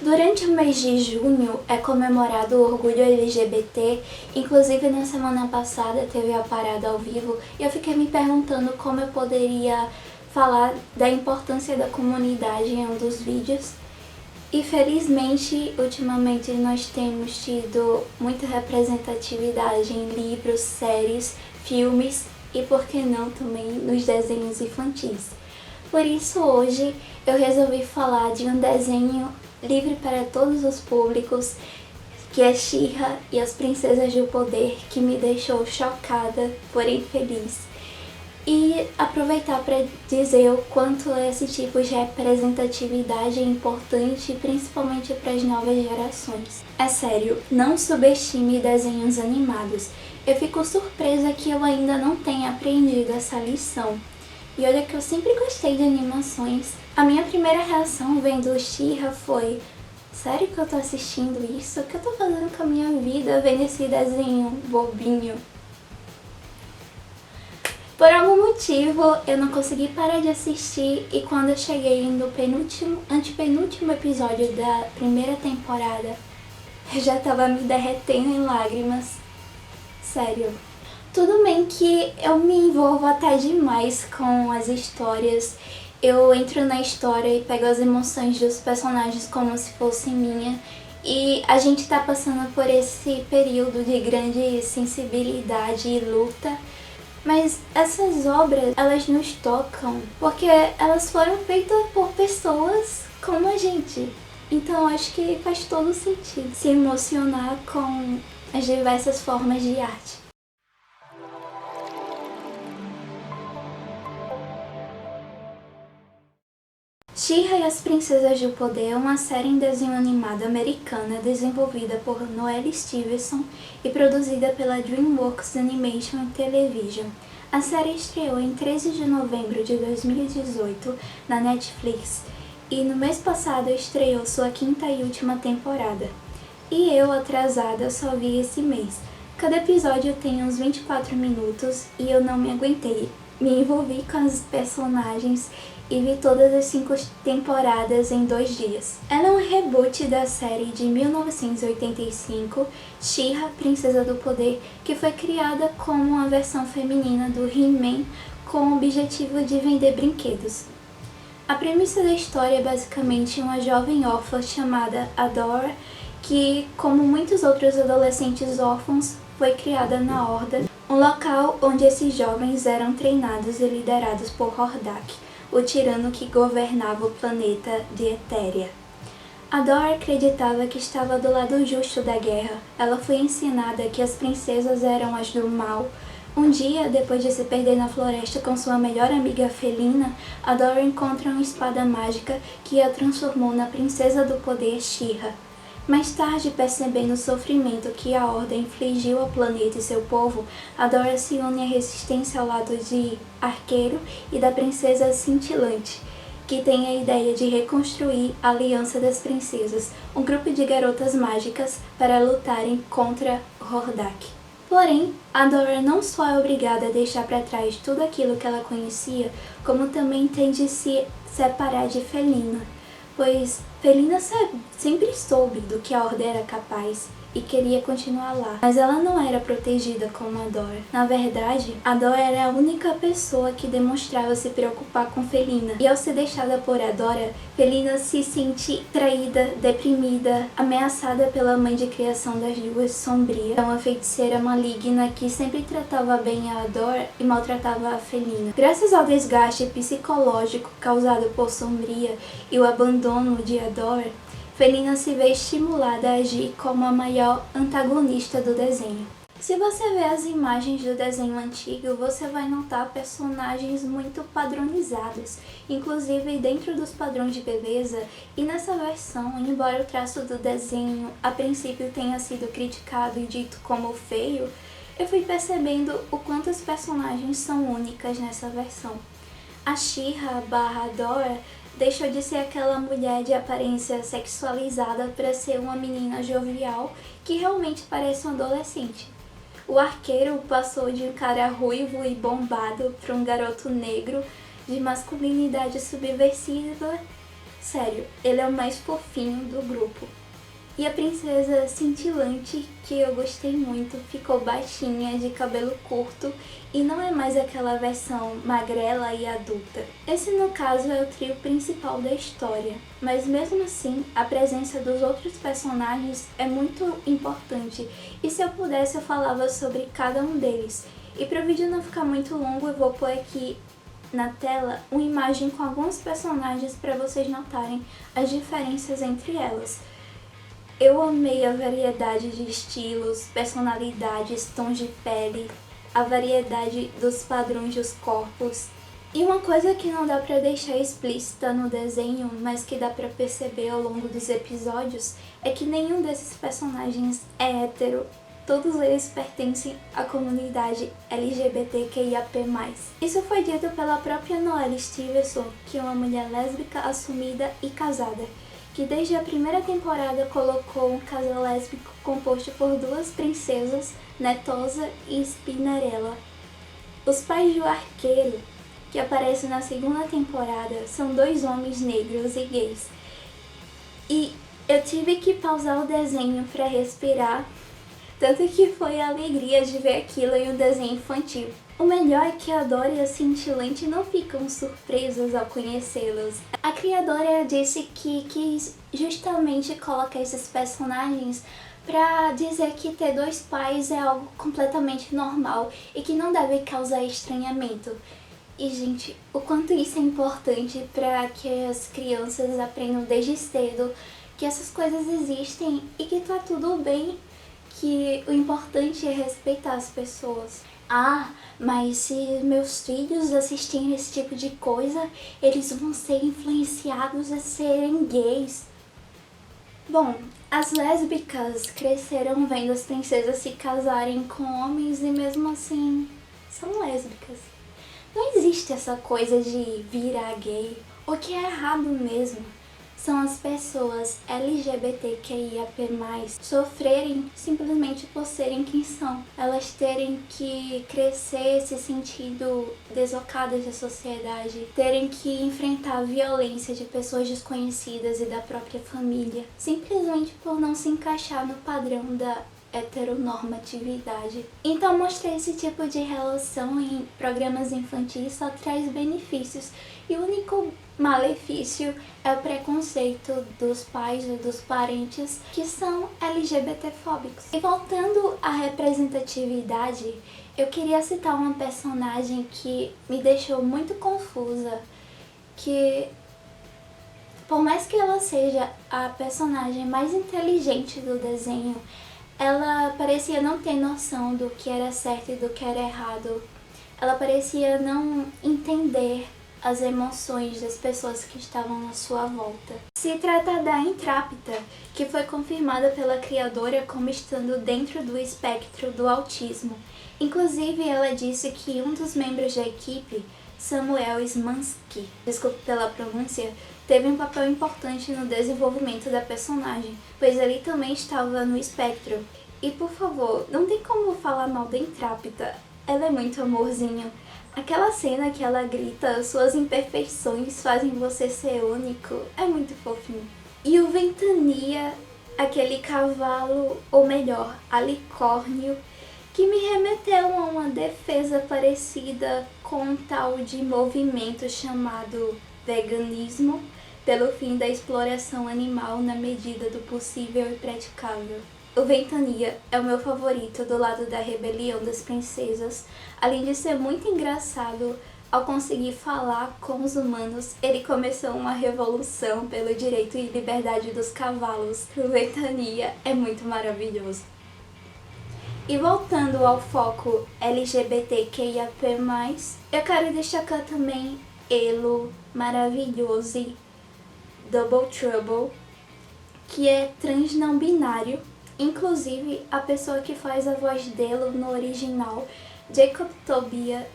Durante o mês de junho é comemorado o orgulho LGBT, inclusive na semana passada teve a parada ao vivo e eu fiquei me perguntando como eu poderia falar da importância da comunidade em um dos vídeos. E felizmente, ultimamente nós temos tido muita representatividade em livros, séries, filmes e, por que não, também nos desenhos infantis. Por isso hoje eu resolvi falar de um desenho livre para todos os públicos, que é She-Ra e as Princesas do Poder, que me deixou chocada, porém feliz. E aproveitar para dizer o quanto esse tipo de representatividade é importante, principalmente para as novas gerações. É sério, não subestime desenhos animados. Eu fico surpresa que eu ainda não tenha aprendido essa lição. E olha que eu sempre gostei de animações. A minha primeira reação vendo She-Ra foi: sério que eu tô assistindo isso? O que eu tô fazendo com a minha vida vendo esse desenho bobinho? Por algum motivo eu não consegui parar de assistir e quando eu cheguei no antepenúltimo episódio da primeira temporada, eu já tava me derretendo em lágrimas. Sério. Tudo bem que eu me envolvo até demais com as histórias, eu entro na história e pego as emoções dos personagens como se fosse minha, e a gente tá passando por esse período de grande sensibilidade e luta, mas essas obras, elas nos tocam porque elas foram feitas por pessoas como a gente. Então eu acho que faz todo sentido se emocionar com as diversas formas de arte. She-Ra e as Princesas do Poder é uma série em desenho animado americana desenvolvida por Noelle Stevenson e produzida pela DreamWorks Animation Television. A série estreou em 13 de novembro de 2018 na Netflix e no mês passado estreou sua quinta e última temporada. E eu, atrasada, só vi esse mês. Cada episódio tem uns 24 minutos e eu não me aguentei. Me envolvi com as personagens e vi todas as 5 temporadas em 2 dias. Ela é um reboot da série de 1985, She-Ra, Princesa do Poder, que foi criada como uma versão feminina do He-Man com o objetivo de vender brinquedos. A premissa da história é basicamente uma jovem órfã chamada Adora, que, como muitos outros adolescentes órfãos, foi criada na Horda, um local onde esses jovens eram treinados e liderados por Hordak, o tirano que governava o planeta de Etéria. Adora acreditava que estava do lado justo da guerra. Ela foi ensinada que as princesas eram as do mal. Um dia, depois de se perder na floresta com sua melhor amiga Felina, Adora encontra uma espada mágica que a transformou na Princesa do Poder She-Ra. Mais tarde, percebendo o sofrimento que a Horda infligiu ao planeta e seu povo, Adora se une à resistência ao lado de Arqueiro e da Princesa Cintilante, que tem a ideia de reconstruir a Aliança das Princesas, um grupo de garotas mágicas para lutarem contra Hordak. Porém, Adora não só é obrigada a deixar para trás tudo aquilo que ela conhecia, como também tem de se separar de Felina, pois Felina sempre soube do que a Horda era capaz e queria continuar lá, mas ela não era protegida como Adora. Na verdade, Adora era a única pessoa que demonstrava se preocupar com Felina, e ao ser deixada por Adora, Felina se sente traída, deprimida, ameaçada pela mãe de criação das duas, Sombria, uma feiticeira maligna que sempre tratava bem a Adora e maltratava a Felina. Graças ao desgaste psicológico causado por Sombria e o abandono de Adora, Felina se vê estimulada a agir como a maior antagonista do desenho. Se você ver as imagens do desenho antigo, você vai notar personagens muito padronizados, inclusive dentro dos padrões de beleza, e nessa versão, embora o traço do desenho a princípio tenha sido criticado e dito como feio, eu fui percebendo o quanto as personagens são únicas nessa versão. A She-Ra / Adora deixou de ser aquela mulher de aparência sexualizada para ser uma menina jovial que realmente parece um adolescente. O Arqueiro passou de um cara ruivo e bombado para um garoto negro de masculinidade subversiva Sério, ele é o mais fofinho do grupo. E a princesa cintilante, que eu gostei muito, ficou baixinha, de cabelo curto e não é mais aquela versão magrela e adulta. Esse, no caso, é o trio principal da história, mas mesmo assim, a presença dos outros personagens é muito importante e se eu pudesse eu falava sobre cada um deles. E para o vídeo não ficar muito longo, eu vou pôr aqui na tela uma imagem com alguns personagens para vocês notarem as diferenças entre elas. Eu amei a variedade de estilos, personalidades, tons de pele, a variedade dos padrões dos corpos. E uma coisa que não dá pra deixar explícita no desenho, mas que dá pra perceber ao longo dos episódios, é que nenhum desses personagens é hétero. Todos eles pertencem à comunidade LGBTQIAP+. Isso foi dito pela própria Noelle Stevenson, que é uma mulher lésbica assumida e casada, que desde a primeira temporada colocou um casal lésbico composto por duas princesas, Netosa e Spinnerella. Os pais do arqueiro, que aparecem na segunda temporada, são dois homens negros e gays. E eu tive que pausar o desenho para respirar, tanto que foi a alegria de ver aquilo em um desenho infantil. O melhor é que a Dora e a Cintilante não ficam surpresas ao conhecê-los. A criadora disse que quis justamente colocar esses personagens pra dizer que ter dois pais é algo completamente normal e que não deve causar estranhamento. E, gente, o quanto isso é importante para que as crianças aprendam desde cedo que essas coisas existem e que tá tudo bem, que o importante é respeitar as pessoas. Ah, mas se meus filhos assistirem esse tipo de coisa, eles vão ser influenciados a serem gays. Bom, as lésbicas cresceram vendo as princesas se casarem com homens e mesmo assim são lésbicas. Não existe essa coisa de virar gay. O que é errado mesmo são as pessoas LGBTQIAP+, sofrerem simplesmente por serem quem são. Elas terem que crescer se sentindo deslocadas da sociedade, terem que enfrentar a violência de pessoas desconhecidas e da própria família, simplesmente por não se encaixar no padrão da heteronormatividade. Então mostrar esse tipo de relação em programas infantis só traz benefícios e o único malefício é o preconceito dos pais ou dos parentes que são LGBTfóbicos. E voltando à representatividade, eu queria citar uma personagem que me deixou muito confusa, que por mais que ela seja a personagem mais inteligente do desenho, ela parecia não ter noção do que era certo e do que era errado. Ela parecia não entender as emoções das pessoas que estavam na sua volta. Se trata da Intrápida, que foi confirmada pela criadora como estando dentro do espectro do autismo. Inclusive, ela disse que um dos membros da equipe, Samuel Smansky, desculpe pela pronúncia, teve um papel importante no desenvolvimento da personagem, pois ele também estava no espectro. E por favor, não tem como falar mal da Intrápida, ela é muito amorzinho. Aquela cena que ela grita, suas imperfeições fazem você ser único, é muito fofinho. E o Ventania, aquele cavalo, ou melhor, alicórnio, que me remeteu a uma defesa parecida com um tal de movimento chamado veganismo, pelo fim da exploração animal na medida do possível e praticável. O Ventania é o meu favorito do lado da rebelião das princesas. Além de ser muito engraçado, ao conseguir falar com os humanos, ele começou uma revolução pelo direito e liberdade dos cavalos. O Ventania é muito maravilhoso. E voltando ao foco LGBTQIAP+, eu quero destacar também Elo, maravilhoso, e Double Trouble, que é trans não binário. Inclusive, a pessoa que faz a voz dele no original, Jacob Tobia,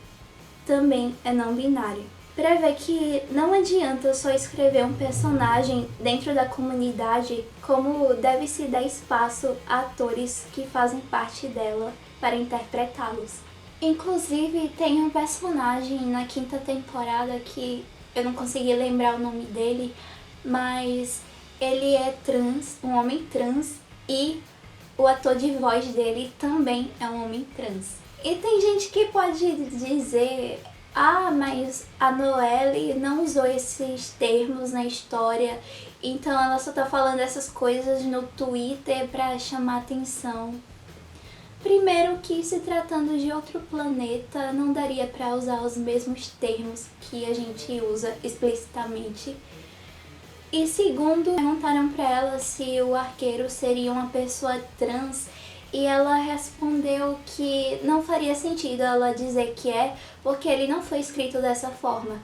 também é não binário. Pra ver que não adianta só escrever um personagem dentro da comunidade, como deve se dar espaço a atores que fazem parte dela para interpretá-los. Inclusive, tem um personagem na quinta temporada que eu não consegui lembrar o nome dele, mas ele é trans, um homem trans, e o ator de voz dele também é um homem trans. E tem gente que pode dizer: ah, mas a Noelle não usou esses termos na história, então ela só tá falando essas coisas no Twitter pra chamar atenção. Primeiro que, se tratando de outro planeta, não daria pra usar os mesmos termos que a gente usa explicitamente. E segundo, perguntaram pra ela se o arqueiro seria uma pessoa trans, e ela respondeu que não faria sentido ela dizer que é, porque ele não foi escrito dessa forma.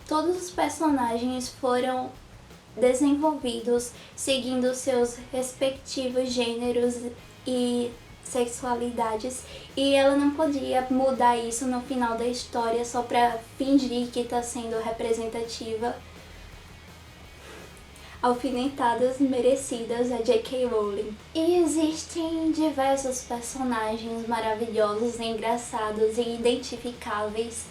Todos os personagens foram desenvolvidos seguindo seus respectivos gêneros e sexualidades, e ela não podia mudar isso no final da história só pra fingir que tá sendo representativa. Alfinetadas merecidas a J.K. Rowling. E existem diversos personagens maravilhosos, engraçados e identificáveis,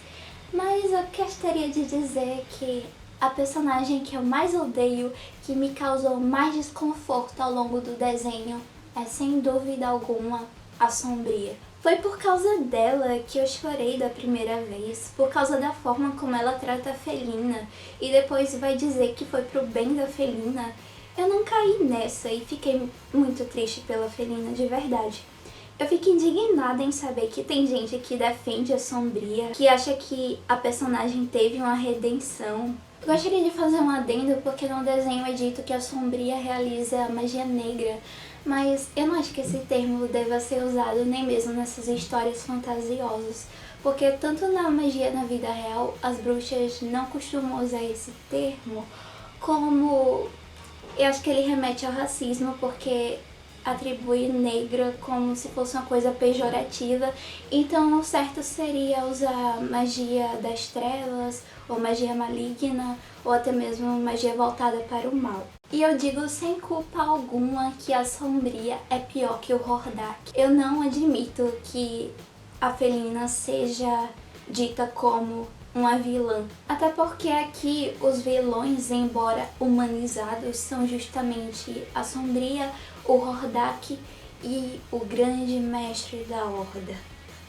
mas eu gostaria de dizer que a personagem que eu mais odeio, que me causou mais desconforto ao longo do desenho, é sem dúvida alguma a Sombria. Foi por causa dela que eu chorei da primeira vez, por causa da forma como ela trata a Felina, e depois vai dizer que foi pro bem da Felina. Eu não caí nessa e fiquei muito triste pela Felina, de verdade. Eu fico indignada em saber que tem gente que defende a Sombria, que acha que a personagem teve uma redenção. Gostaria de fazer um adendo porque no desenho é dito que a Sombria realiza a magia negra, mas eu não acho que esse termo deva ser usado nem mesmo nessas histórias fantasiosas, porque tanto na magia na vida real, as bruxas não costumam usar esse termo, como eu acho que ele remete ao racismo, porque atribui negra como se fosse uma coisa pejorativa, então o certo seria usar magia das trevas, ou magia maligna, ou até mesmo magia voltada para o mal. E eu digo sem culpa alguma que a Sombria é pior que o Hordak. Eu não admito que a Felina seja dita como uma vilã. Até porque aqui os vilões, embora humanizados, são justamente a Sombria, o Hordak e o grande mestre da Horda.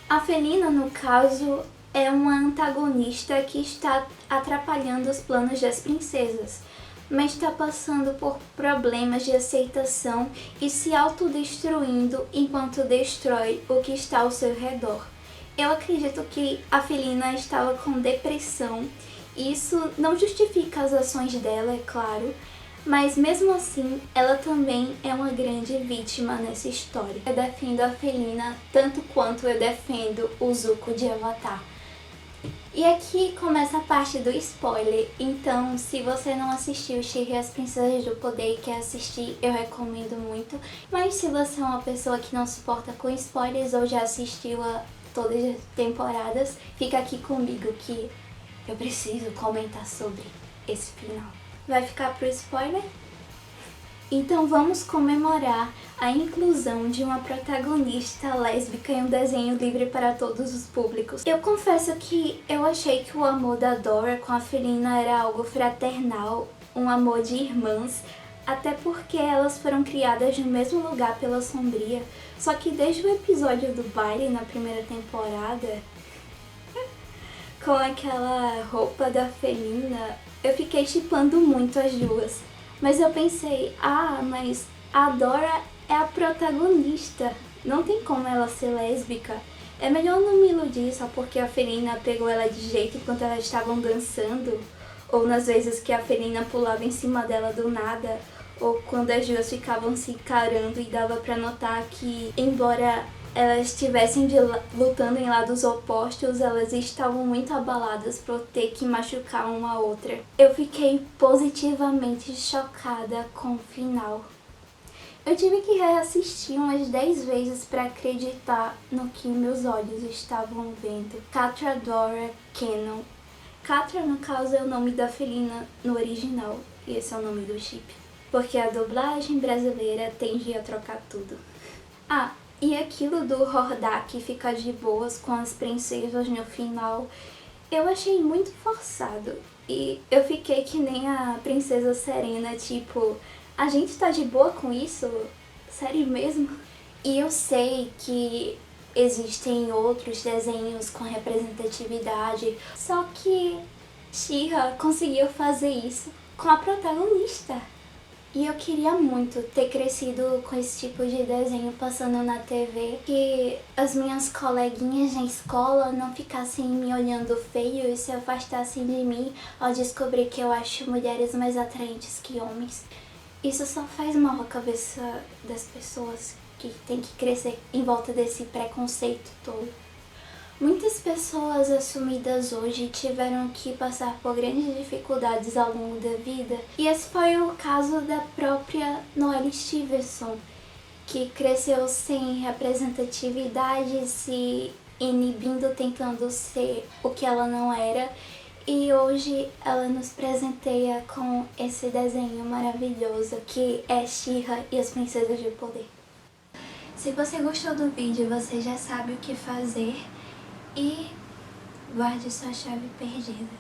A Felina, no caso, é uma antagonista que está atrapalhando os planos das princesas, mas está passando por problemas de aceitação e se autodestruindo enquanto destrói o que está ao seu redor. Eu acredito que a Felina estava com depressão. Isso não justifica as ações dela, é claro, mas mesmo assim, ela também é uma grande vítima nessa história. Eu defendo a Felina tanto quanto eu defendo o Zuko de Avatar. E aqui começa a parte do spoiler, então se você não assistiu She-Ra e as Princesas do Poder e quer assistir, eu recomendo muito. Mas se você é uma pessoa que não se importa com spoilers ou já assistiu a todas as temporadas, fica aqui comigo que eu preciso comentar sobre esse final. Vai ficar pro spoiler? Então vamos comemorar a inclusão de uma protagonista lésbica em um desenho livre para todos os públicos. Eu confesso que eu achei que o amor da Dora com a Felina era algo fraternal, um amor de irmãs, até porque elas foram criadas no mesmo lugar pela Sombria. Só que desde o episódio do baile na primeira temporada, com aquela roupa da Felina, eu fiquei shippando muito as duas. Mas eu pensei, mas a Dora é a protagonista, não tem como ela ser lésbica. É melhor não me iludir só porque a Felina pegou ela de jeito enquanto elas estavam dançando, ou nas vezes que a Felina pulava em cima dela do nada, ou quando as duas ficavam se encarando e dava pra notar que, embora elas estivessem lutando em lados opostos, elas estavam muito abaladas por ter que machucar uma a outra. Eu fiquei positivamente chocada com o final. Eu tive que reassistir umas 10 vezes para acreditar no que meus olhos estavam vendo. Catra Dora Cannon. Catra, no caso, é o nome da Felina no original, e esse é o nome do chip, porque a dublagem brasileira tende a trocar tudo. E aquilo do Hordak ficar de boas com as princesas no final, eu achei muito forçado. E eu fiquei que nem a Princesa Serena, tipo, a gente tá de boa com isso? Sério mesmo? E eu sei que existem outros desenhos com representatividade, só que She-Ra conseguiu fazer isso com a protagonista. E eu queria muito ter crescido com esse tipo de desenho passando na TV, que as minhas coleguinhas na escola não ficassem me olhando feio e se afastassem de mim ao descobrir que eu acho mulheres mais atraentes que homens. Isso só faz mal à cabeça das pessoas que tem que crescer em volta desse preconceito todo. Muitas pessoas assumidas hoje tiveram que passar por grandes dificuldades ao longo da vida, e esse foi o caso da própria Noelle Stevenson, que cresceu sem representatividade, se inibindo, tentando ser o que ela não era, e hoje ela nos presenteia com esse desenho maravilhoso que é She-Ra e as Princesas de Poder. Se você gostou do vídeo, você já sabe o que fazer. E guarde sua chave perdida.